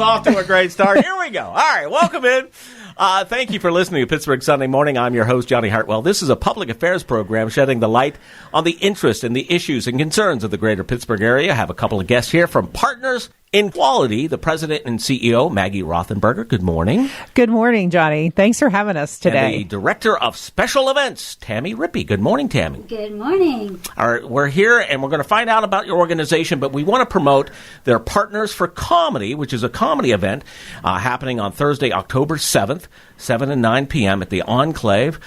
off to a great start. Here we go. All right, welcome in. Thank you for listening to Pittsburgh Sunday Morning. I'm your host, Jonny Hartwell. This is a public affairs program shedding the light on the interest and the issues and concerns of the greater Pittsburgh area. I have a couple of guests here from Partners in Quality, the president and CEO, Maggie Rothenberger. Good morning. Good morning, Jonny. Thanks for having us today. And the director of special events, Tami Rippy. Good morning, Tami. Good morning. All right, we're here, and we're going to find out about your organization, but we want to promote their Partners for Comedy, which is a comedy event happening on Thursday, October 7th, 7 and 9 p.m. at the Enclave.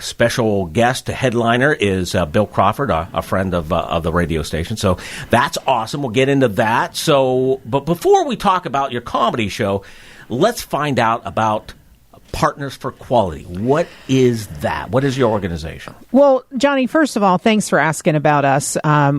Special guest headliner is Bill Crawford, a friend of the radio station. So that's awesome. We'll get into that. But before we talk about your comedy show, let's find out about Partners for Quality. What is that? What is your organization? Well, Jonny, first of all, thanks for asking about us.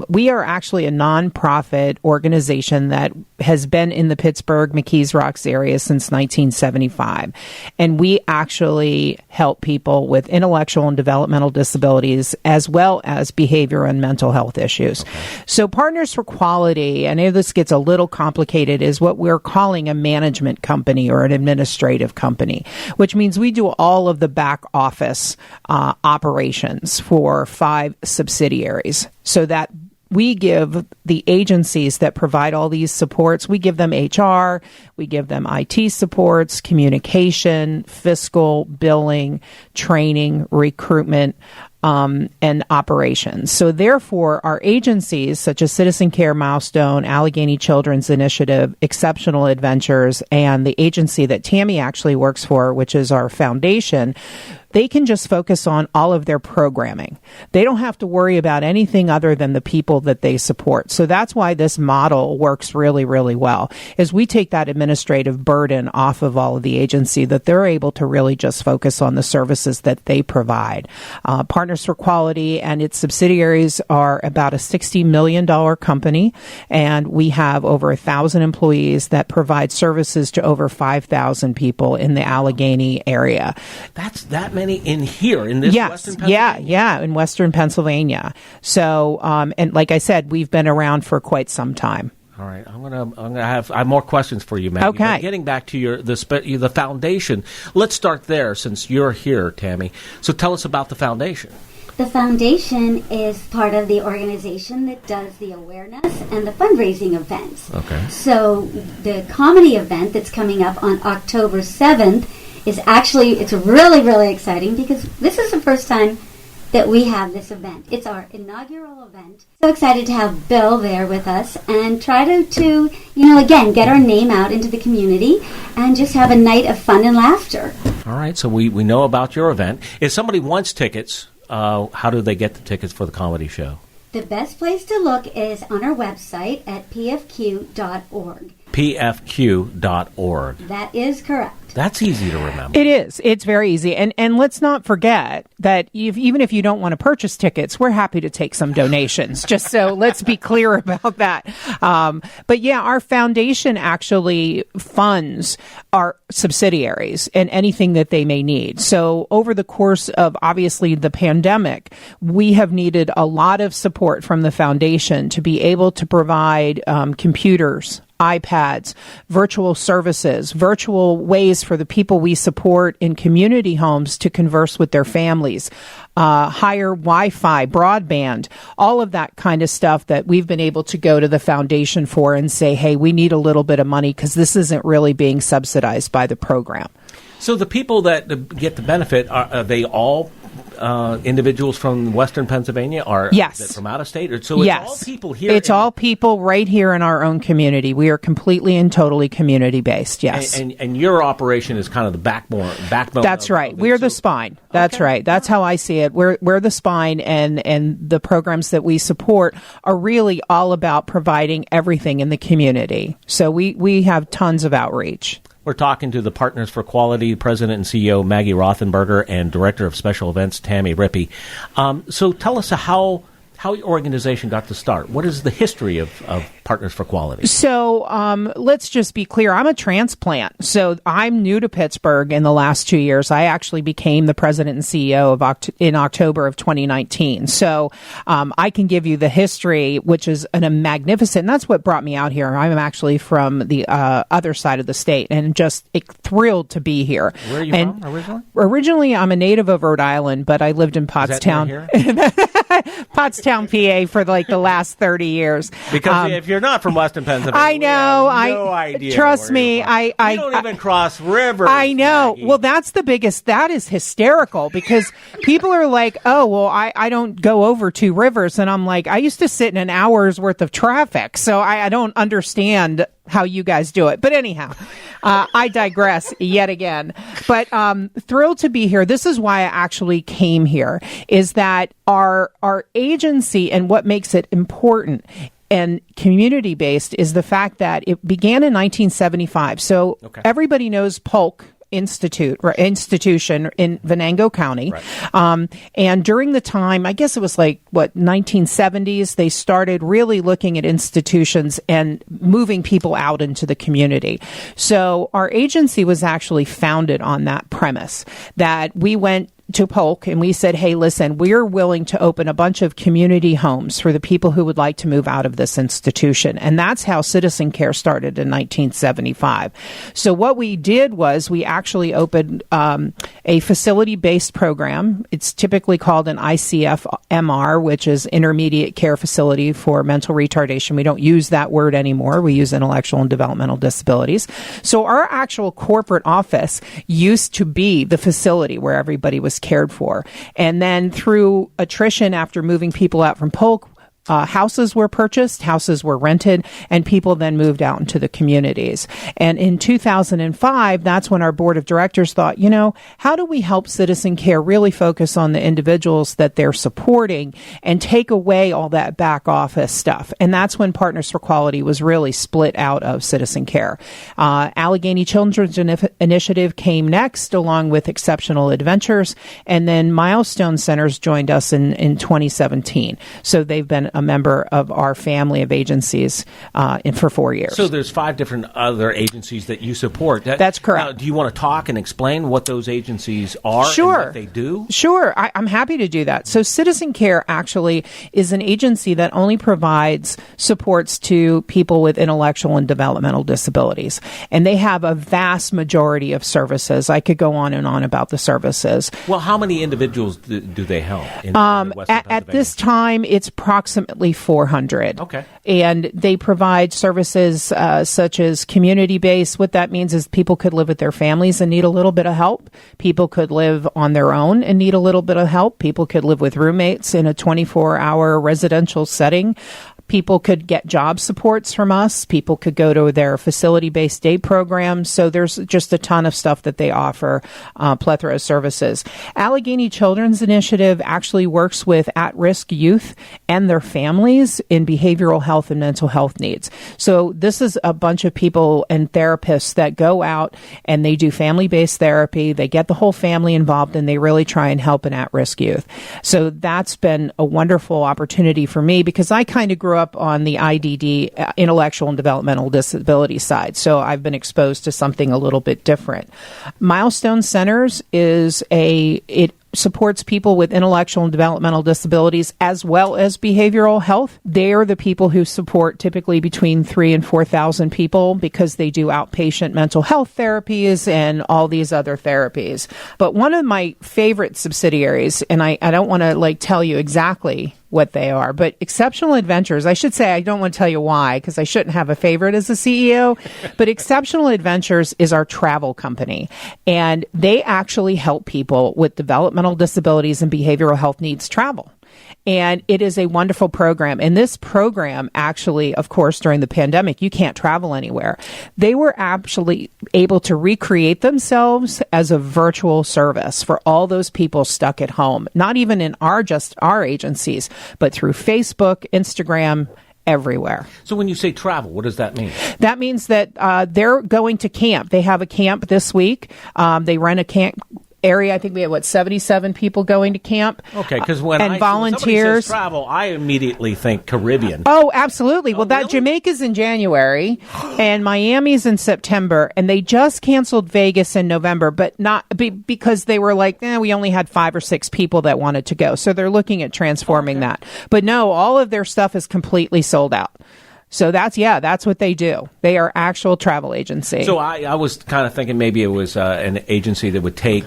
We are actually a nonprofit organization that has been in the Pittsburgh, McKees Rocks area since 1975. And we actually help people with intellectual and developmental disabilities as well as behavior and mental health issues. Okay. So Partners for Quality, I know this gets a little complicated, is what we're calling a management company or an administrative company, which means we do all of the back office operations for 5 subsidiaries, so that we give the agencies that provide all these supports, we give them HR, we give them IT supports, communication, fiscal, billing, training, recruitment, and operations. So therefore, our agencies such as Citizen Care, Milestone, Allegheny Children's Initiative, Exceptional Adventures, and the agency that Tami actually works for, which is our foundation, they can just focus on all of their programming. They don't have to worry about anything other than the people that they support. So that's why this model works really, really well, is we take that administrative burden off of all of the agency, that they're able to really just focus on the services that they provide. Partners for Quality and its subsidiaries are about a $60 million company, and we have over 1,000 employees that provide services to over 5,000 people in the Allegheny area. That's that many in here in this Western Pennsylvania? Yeah, in Western Pennsylvania. So, and like I said, we've been around for quite some time. All right, I have more questions for you, Maggie. Okay. But getting back to the foundation, let's start there since you're here, Tami. So tell us about the foundation. The foundation is part of the organization that does the awareness and the fundraising events. Okay. So the comedy event that's coming up on October 7th is actually, it's really, really exciting because this is the first time that we have this event. It's our inaugural event. So excited to have Bill there with us and try to again, get our name out into the community and just have a night of fun and laughter. All right, so we know about your event. If somebody wants tickets, how do they get the tickets for the comedy show? The best place to look is on our website at pfq.org. pfq.org. That is correct. That's easy to remember. It is. It's very easy. And let's not forget that even if you don't want to purchase tickets, we're happy to take some donations. Just so let's be clear about that. But yeah, our foundation actually funds our subsidiaries and anything that they may need. So over the course of obviously the pandemic, we have needed a lot of support from the foundation to be able to provide computers, iPads, virtual services, virtual ways for the people we support in community homes to converse with their families, higher Wi-Fi, broadband, all of that kind of stuff that we've been able to go to the foundation for and say, hey, we need a little bit of money because this isn't really being subsidized by the program. So the people that get the benefit, are they all individuals from Western Pennsylvania, or yes, from out of state? So it's all people here. It's all people right here in our own community. We are completely and totally community based. Yes, and your operation is kind of the backbone. That's right. We're the spine. That's right. That's how I see it. We're the spine, and the programs that we support are really all about providing everything in the community. So we have tons of outreach. We're talking to the Partners for Quality President and CEO Maggie Rothenberger and Director of Special Events Tami Rippy. So tell us how how your organization got to start. What is the history of Partners for Quality? So let's just be clear. I'm a transplant. So I'm new to Pittsburgh in the last 2 years. I actually became the president and CEO in October of 2019. So I can give you the history, which is a magnificent, and that's what brought me out here. I'm actually from the other side of the state and just thrilled to be here. Where are you from originally? Originally, I'm a native of Rhode Island, but I lived in Pottstown. Pottstown, PA for like the last 30 years. Because if you're not from Western Pennsylvania, I know. We have no idea. Trust me. I don't even cross rivers. I know. Maggie. Well, that's the biggest. That is hysterical because people are like, oh, well, I don't go over 2 rivers. And I'm like, I used to sit in an hour's worth of traffic. So I don't understand how you guys do it. But anyhow, I digress yet again. But thrilled to be here. This is why I actually came here, is that our agency and what makes it important and community-based is the fact that it began in 1975. So everybody knows Polk institution in Venango County. Right. And during the time, I guess it was 1970s, they started really looking at institutions and moving people out into the community. So our agency was actually founded on that premise that we went to Polk and we said, hey, listen, we're willing to open a bunch of community homes for the people who would like to move out of this institution. And that's how Citizen Care started in 1975. So what we did was we actually opened a facility-based program. It's typically called an ICF-MR, which is Intermediate Care Facility for Mental Retardation. We don't use that word anymore. We use intellectual and developmental disabilities. So our actual corporate office used to be the facility where everybody was cared for. And then through attrition, after moving people out from Polk, houses were purchased, houses were rented, and people then moved out into the communities. And in 2005, that's when our board of directors thought, how do we help Citizen Care really focus on the individuals that they're supporting and take away all that back office stuff? And that's when Partners for Quality was really split out of Citizen Care. Allegheny Children's Initiative came next, along with Exceptional Adventures, and then Milestone Centers joined us in 2017. So they've been a member of our family of agencies for 4 years. So there's 5 different other agencies that you support. That's correct. Do you want to talk and explain what those agencies are Sure. and what they do? Sure. I'm happy to do that. So Citizen Care actually is an agency that only provides supports to people with intellectual and developmental disabilities. And they have a vast majority of services. I could go on and on about the services. Well, how many individuals do they help in Western Pennsylvania? At this time, it's approximately 400. Okay. And they provide services such as community-based. What that means is people could live with their families and need a little bit of help. People could live on their own and need a little bit of help. People could live with roommates in a 24-hour residential setting. People could get job supports from us. People could go to their facility-based day programs. So there's just a ton of stuff that they offer, plethora of services. Allegheny Children's Initiative actually works with at-risk youth and their families in behavioral health and mental health needs. So this is a bunch of people and therapists that go out and they do family-based therapy. They get the whole family involved and they really try and help an at-risk youth. So that's been a wonderful opportunity for me because I kind of grew up on the IDD, intellectual and developmental disability side. So I've been exposed to something a little bit different. Milestone Centers it supports people with intellectual and developmental disabilities as well as behavioral health. They are the people who support typically between 3,000 and 4,000 people because they do outpatient mental health therapies and all these other therapies. But one of my favorite subsidiaries, and I don't want to tell you exactly what they are, but Exceptional Adventures, I should say, I don't want to tell you why because I shouldn't have a favorite as a CEO, but Exceptional Adventures is our travel company and they actually help people with developmental disabilities and behavioral health needs travel. And it is a wonderful program. And this program actually, of course, during the pandemic, you can't travel anywhere. They were actually able to recreate themselves as a virtual service for all those people stuck at home, not even in just our agencies, but through Facebook, Instagram, everywhere. So when you say travel, what does that mean? That means that they're going to camp. They have a camp this week. They rent a camp area. I think we have 77 people going to camp. Okay, because when volunteers somebody says travel, I immediately think Caribbean. Oh, absolutely. Well, really? Jamaica's in January and Miami's in September, and they just canceled Vegas in November, but not because they were like, we only had 5 or 6 people that wanted to go. So they're looking at transforming that. But no, all of their stuff is completely sold out. So that's what they do. They are actual travel agency. So I was kind of thinking maybe it was an agency that would take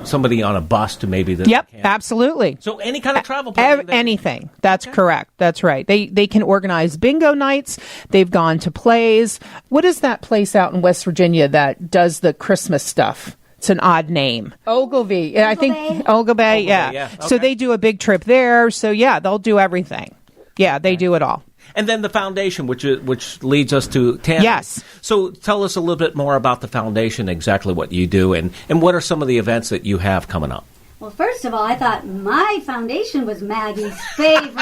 somebody on a bus to maybe the Yep, camp. Absolutely. So any kind of travel planning. Anything. That's correct. That's right. They can organize bingo nights. They've gone to plays. What is that place out in West Virginia that does the Christmas stuff? It's an odd name. Ogilvy. I think Ogilvy, yeah. Okay. So they do a big trip there. So yeah, they'll do everything. Yeah, they do it all. And then the foundation, which leads us to Tami. Yes. So tell us a little bit more about the foundation, exactly what you do, and what are some of the events that you have coming up? Well, first of all, I thought my foundation was Maggie's favorite.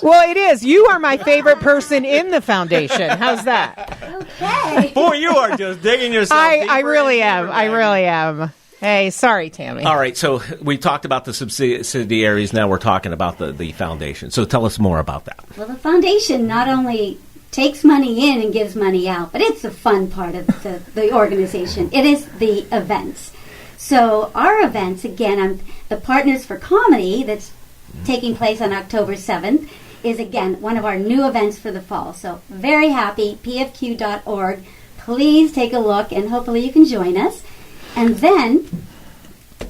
Well, it is. You are my favorite person in the foundation. How's that? Okay. Boy, you are just digging yourself deeper. I really am. I really am. Hey, sorry, Tami. All right, so we talked about the subsidiaries. Now we're talking about the foundation. So tell us more about that. Well, the foundation not only takes money in and gives money out, but it's the fun part of the organization. It is the events. So our events, again, the Partners for Comedy that's taking place on October 7th is, again, one of our new events for the fall. So very happy, pfq.org. Please take a look, and hopefully you can join us. And then,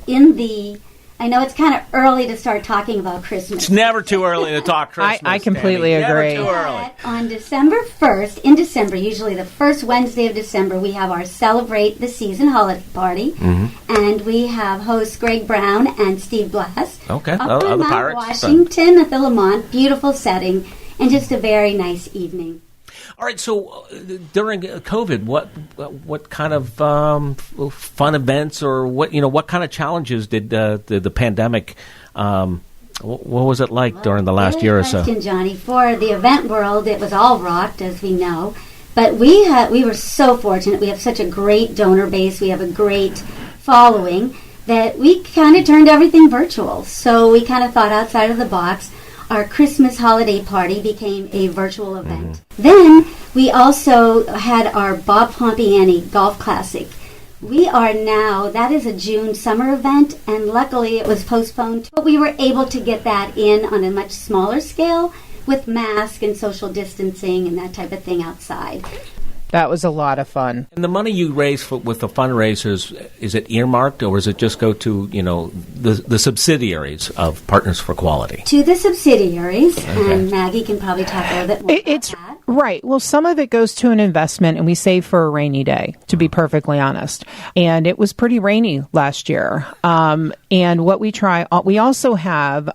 I know it's kind of early to start talking about Christmas. It's never too early to talk Christmas. I completely Tami. agree. Never too early. On December 1st, in December, usually the first Wednesday of December, we have our Celebrate the Season holiday party. Mm-hmm. And we have hosts Greg Brown and Steve Blass. Okay. Up in the Mount Pirates. Washington at the Lamont. Beautiful setting. And just a very nice evening. All right, so during COVID, what kind of fun events or what kind of challenges did the pandemic? What was it like during the last year or so? Jonny. For the event world, it was all rocked, as we know. But we were so fortunate. We have such a great donor base. We have a great following that we kind of turned everything virtual. So we kind of thought outside of the box. Our Christmas holiday party became a virtual event. Mm-hmm. Then we also had our Bob Pompiani Golf Classic. That is a June summer event, and luckily it was postponed. But we were able to get that in on a much smaller scale with masks and social distancing and that type of thing outside. That was a lot of fun. And the money you raise with the fundraisers, is it earmarked, or does it just go to the subsidiaries of Partners for Quality? To the subsidiaries, okay. And Maggie can probably talk a little bit more about that. Right. Well, some of it goes to an investment, and we save for a rainy day, to be perfectly honest. And it was pretty rainy last year. And what we also have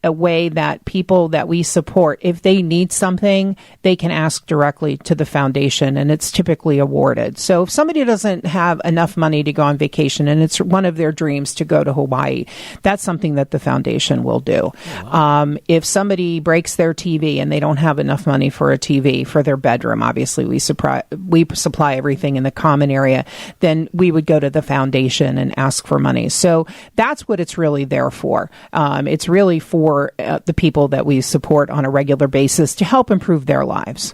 a way that people that we support, if they need something, they can ask directly to the foundation, and it's typically awarded. So if somebody doesn't have enough money to go on vacation and it's one of their dreams to go to Hawaii, that's something that the foundation will do. Oh, wow. If somebody breaks their TV and they don't have enough money for a TV for their bedroom, obviously we supply everything in the common area, then we would go to the foundation and ask for money. So that's what it's really there for. It's really for the people that we support on a regular basis to help improve their lives.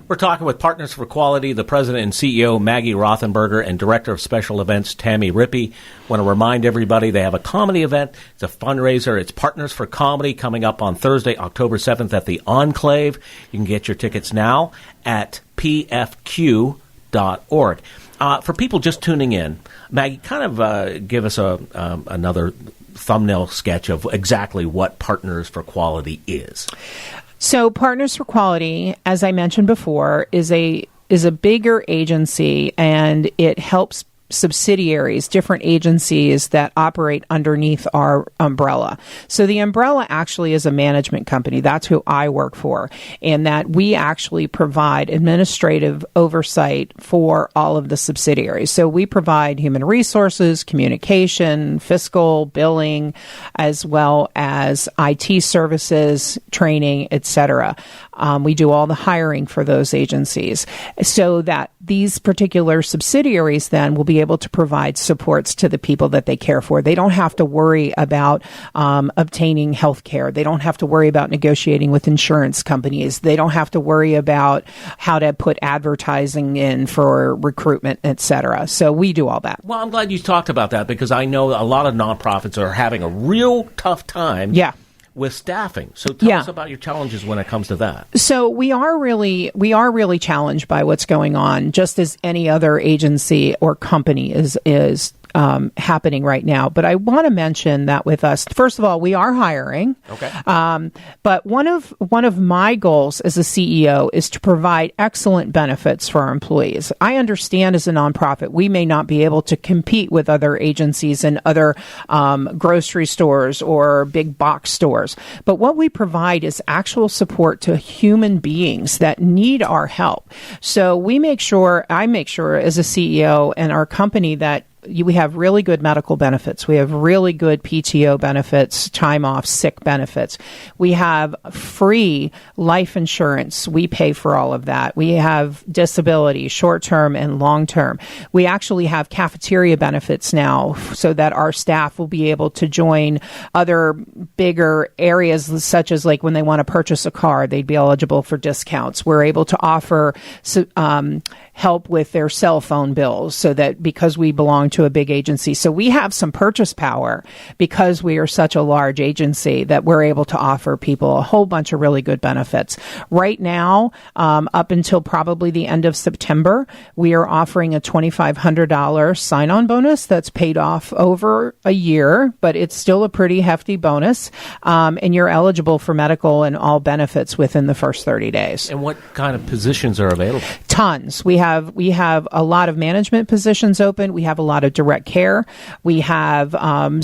We're talking with Partners for Quality, the president and CEO, Maggie Rothenberger, and director of special events, Tami Rippy. Want to remind everybody they have a comedy event. It's a fundraiser. It's Partners for Comedy coming up on Thursday, October 7th at the Enclave. You can get your tickets now at pfq.org. For people just tuning in, Maggie, kind of give us another thumbnail sketch of exactly what Partners for Quality is. So Partners for Quality, as I mentioned before, is a bigger agency, and it helps subsidiaries, different agencies that operate underneath our umbrella. So the umbrella actually is a management company. That's who I work for, and that we actually provide administrative oversight for all of the subsidiaries. So we provide human resources, communication, fiscal, billing, as well as IT services, training, etc. We do all the hiring for those agencies, so that these particular subsidiaries then will be able to provide supports to the people that they care for. They don't have to worry about obtaining health care. They don't have to worry about negotiating with insurance companies. They don't have to worry about how to put advertising in for recruitment, et cetera. So we do all that. Well, I'm glad you talked about that because I know a lot of nonprofits are having a real tough time with staffing. So tell us about your challenges when it comes to that. So we are really challenged by what's going on, just as any other agency or company is happening right now. But I want to mention that with us, first of all, we are hiring. Okay. But one of my goals as a CEO is to provide excellent benefits for our employees. I understand as a nonprofit, we may not be able to compete with other agencies and other grocery stores or big box stores. But what we provide is actual support to human beings that need our help. So I make sure as a CEO and our company that we have really good medical benefits. We have really good PTO benefits, time off, sick benefits. We have free life insurance. We pay for all of that. We have disability, short-term and long-term. We actually have cafeteria benefits now so that our staff will be able to join other bigger areas, such as like when they want to purchase a car, they'd be eligible for discounts. We're able to offer help with their cell phone bills so that because we belong to a big agency. So we have some purchase power because we are such a large agency that we're able to offer people a whole bunch of really good benefits. Right now, up until probably the end of September, we are offering a $2,500 sign-on bonus that's paid off over a year, but it's still a pretty hefty bonus. And you're eligible for medical and all benefits within the first 30 days. And what kind of positions are available? Tons. We have a lot of management positions open. We have a lot of direct care. We have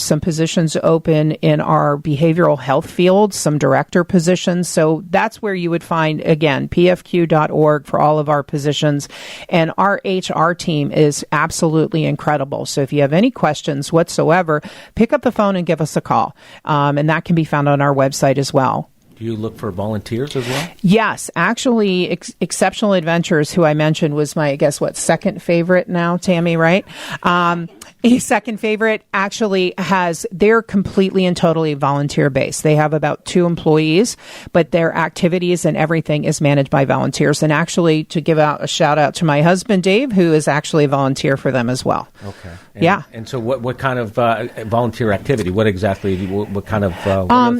some positions open in our behavioral health field, some director positions. So that's where you would find, again, pfq.org for all of our positions. And our HR team is absolutely incredible. So if you have any questions whatsoever, pick up the phone and give us a call. And that can be found on our website as well. Do you look for volunteers as well? Yes. Actually, Exceptional Adventures, who I mentioned, was my, second favorite now, Tami, right? Second favorite actually they're completely and totally volunteer based. They have about 2 employees, but their activities and everything is managed by volunteers. And actually, to give out a shout out to my husband, Dave, who is actually a volunteer for them as well. Okay. And so what kind of volunteer activity, what kind of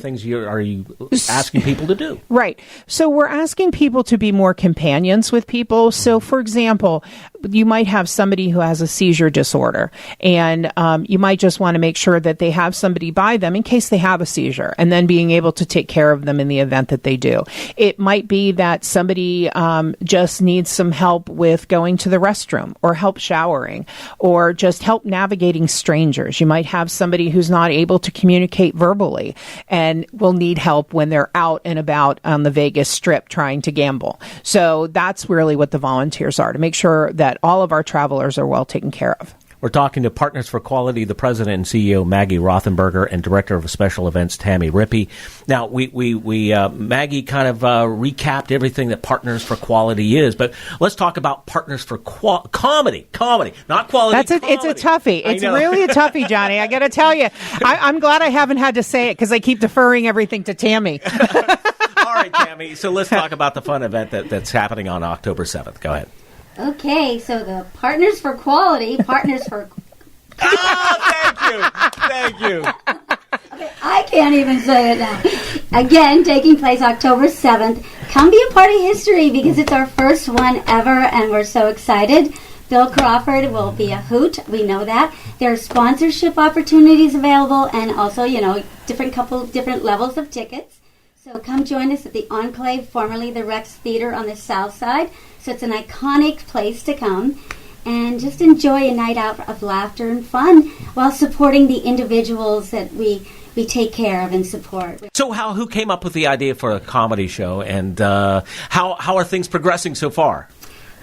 things are you asking people to do? Right. So we're asking people to be more companions with people. So for example, you might have somebody who has a seizure disorder, and you might just want to make sure that they have somebody by them in case they have a seizure, and then being able to take care of them in the event that they do. It might be that somebody just needs some help with going to the restroom or help showering or just help navigating strangers. You might have somebody who's not able to communicate verbally and will need help when they're out and about on the Vegas Strip trying to gamble. So that's really what the volunteers are, to make sure that all of our travelers are well taken care of. We're talking to Partners for Quality, the president and CEO, Maggie Rothenberger, and director of special events, Tami Rippy. Now, Maggie kind of recapped everything that Partners for Quality is, but let's talk about Partners for Comedy, not quality. It's a toughie. It's really a toughie, Jonny. I got to tell you, I'm glad I haven't had to say it because I keep deferring everything to Tami. All right, Tami. So let's talk about the fun event that's happening on October 7th. Go ahead. Okay, so the Partners for Quality, Partners for... Thank you. Okay, I can't even say it now. Again, taking place October 7th. Come be a part of history because it's our first one ever, and we're so excited. Bill Crawford will be a hoot. We know that. There are sponsorship opportunities available, and also, different levels of tickets. So come join us at the Enclave, formerly the Rex Theater on the south side. So it's an iconic place to come and just enjoy a night out of laughter and fun while supporting the individuals that we take care of and support. So who came up with the idea for a comedy show, and how are things progressing so far?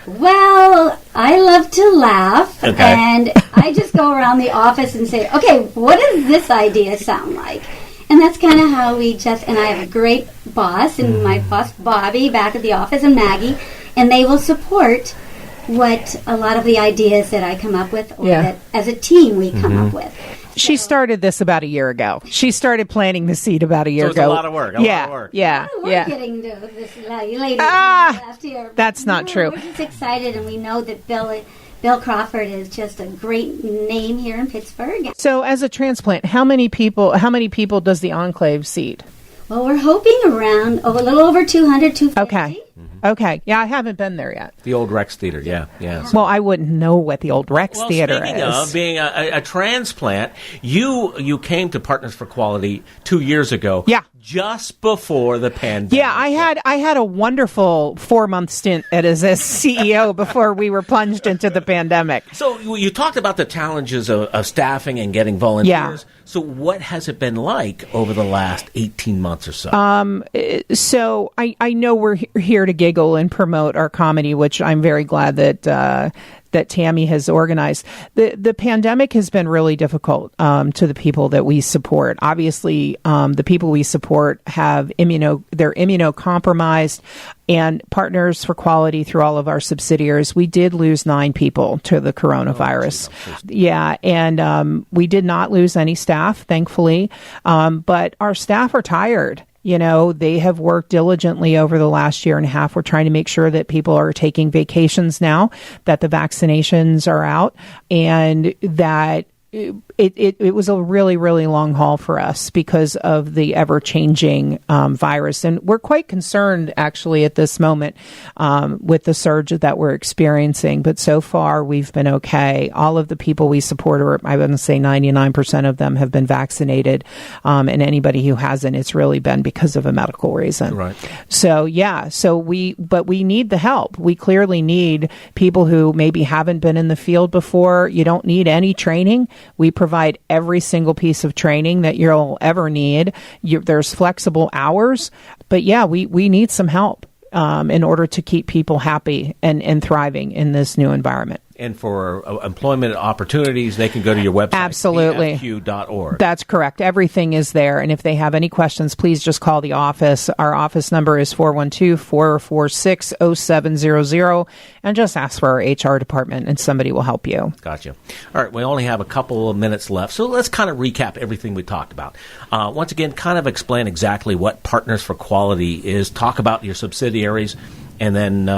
Well, I love to laugh, and I just go around the office and say, okay, what does this idea sound like? And that's kind of how and I have a great boss, and my boss, Bobby, back at the office, and Maggie, and they will support what a lot of the ideas that I come up with, or Yeah. that as a team we come up with. She started this about a year ago. She started planting the seed about a year So it's ago. a lot of work. A lot of work. Yeah. We're getting to this lady last year. That's not true. We're just excited, and we know that Bill Crawford is just a great name here in Pittsburgh. So, as a transplant, how many people does the Enclave seed? Well, we're hoping around a little over 200, 250. Okay. Okay. Yeah, I haven't been there yet. The old Rex Theater, yeah. Well, I wouldn't know what the old Rex Theater speaking is. of being a transplant, you came to Partners for Quality 2 years ago. Yeah. Just before the pandemic. Yeah, I had a wonderful 4-month stint as a CEO before we were plunged into the pandemic. So you talked about the challenges of staffing and getting volunteers. Yeah. So what has it been like over the last 18 months or so? So I know we're here to giggle and promote our comedy, which I'm very glad that Tami has organized. The pandemic has been really difficult to the people that we support. Obviously, the people we support they're immunocompromised, and Partners for Quality through all of our subsidiaries, we did lose 9 people to the coronavirus. Yeah, and we did not lose any staff, thankfully, but our staff are tired. You know, they have worked diligently over the last year and a half. We're trying to make sure that people are taking vacations now, that the vaccinations are out, and that it was a really, really long haul for us because of the ever-changing virus. And we're quite concerned, actually, at this moment with the surge that we're experiencing. But so far, we've been okay. All of the people we support, or I wouldn't say 99% of them, have been vaccinated. And anybody who hasn't, it's really been because of a medical reason. Right. So, yeah. But we need the help. We clearly need people who maybe haven't been in the field before. You don't need any training. We provide every single piece of training that you'll ever need. There's flexible hours, but yeah, we need some help in order to keep people happy and thriving in this new environment. And for employment opportunities, they can go to your website, Absolutely. pfq.org. That's correct. Everything is there. And if they have any questions, please just call the office. Our office number is 412-446-0700, and just ask for our HR department, and somebody will help you. Gotcha. All right, we only have a couple of minutes left, so let's kind of recap everything we talked about. Once again, kind of explain exactly what Partners for Quality is, talk about your subsidiaries, and then,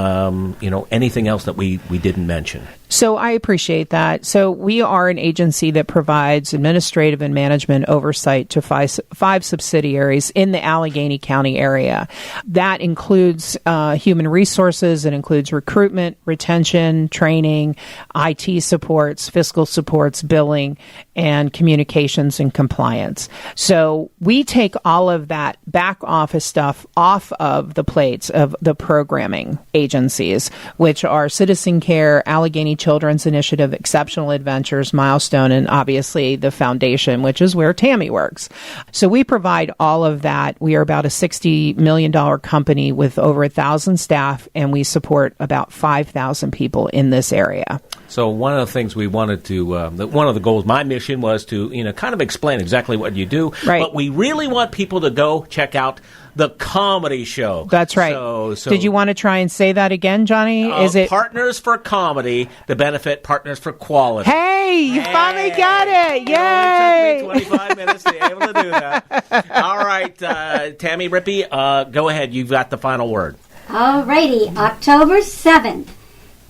anything else that we didn't mention. So I appreciate that. So we are an agency that provides administrative and management oversight to five subsidiaries in the Allegheny County area. That includes human resources. It includes recruitment, retention, training, IT supports, fiscal supports, billing, and communications and compliance. So we take all of that back office stuff off of the plates of the programming agencies, which are Citizen Care, Allegheny Children's Initiative, Exceptional Adventures, Milestone, and obviously the foundation, which is where Tami works. So we provide all of that. We are about a $60 million company with over 1,000 staff, and we support about 5,000 people in this area. So one of the things we wanted to, one of the goals, my mission was to, kind of explain exactly what you do. Right. But we really want people to go check out the comedy show. That's right. So Did you want to try and say that again, Jonny? Is it Partners for Comedy to benefit Partners for Quality? Hey, you finally got it! Yay! It only took me 25 minutes to be able to do that. All right, Tami, Rippy, go ahead. You've got the final word. All righty, October 7th,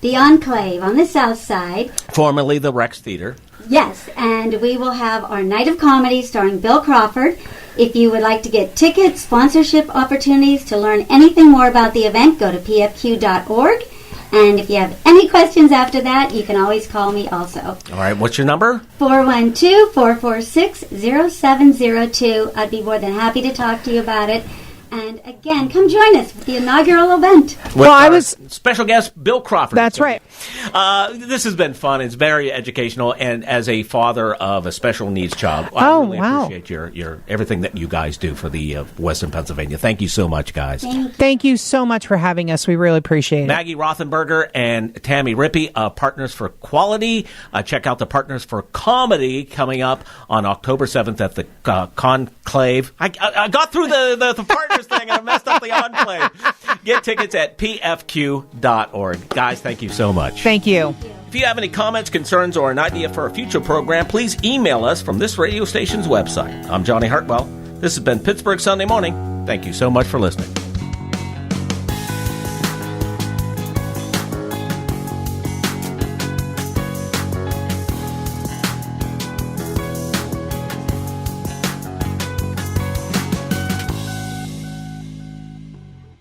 the Enclave on the South Side. Formerly the Rex Theater. Yes, and we will have our Night of Comedy starring Bill Crawford. If you would like to get tickets, sponsorship opportunities, to learn anything more about the event, go to pfq.org. And if you have any questions after that, you can always call me also. All right, what's your number? 412-446-0702. I'd be more than happy to talk to you about it. And again, come join us for the inaugural event. Well, I was special guest Bill Crawford. That's right. This has been fun. It's very educational, and as a father of a special needs child, I really appreciate your everything that you guys do for the Western Pennsylvania. Thank you so much, guys. Thank you so much for having us. We really appreciate it. Maggie Rothenberger and Tami Rippy, Partners for Quality. Check out the Partners for Comedy coming up on October 7th at the Conclave. I got through the partners thing and I messed up the Enclave. Get tickets at pfq.org. Guys, thank you so much. Thank you. If you have any comments, concerns, or an idea for a future program, please email us from this radio station's website. I'm Jonny Hartwell. This has been Pittsburgh Sunday Morning. Thank you so much for listening.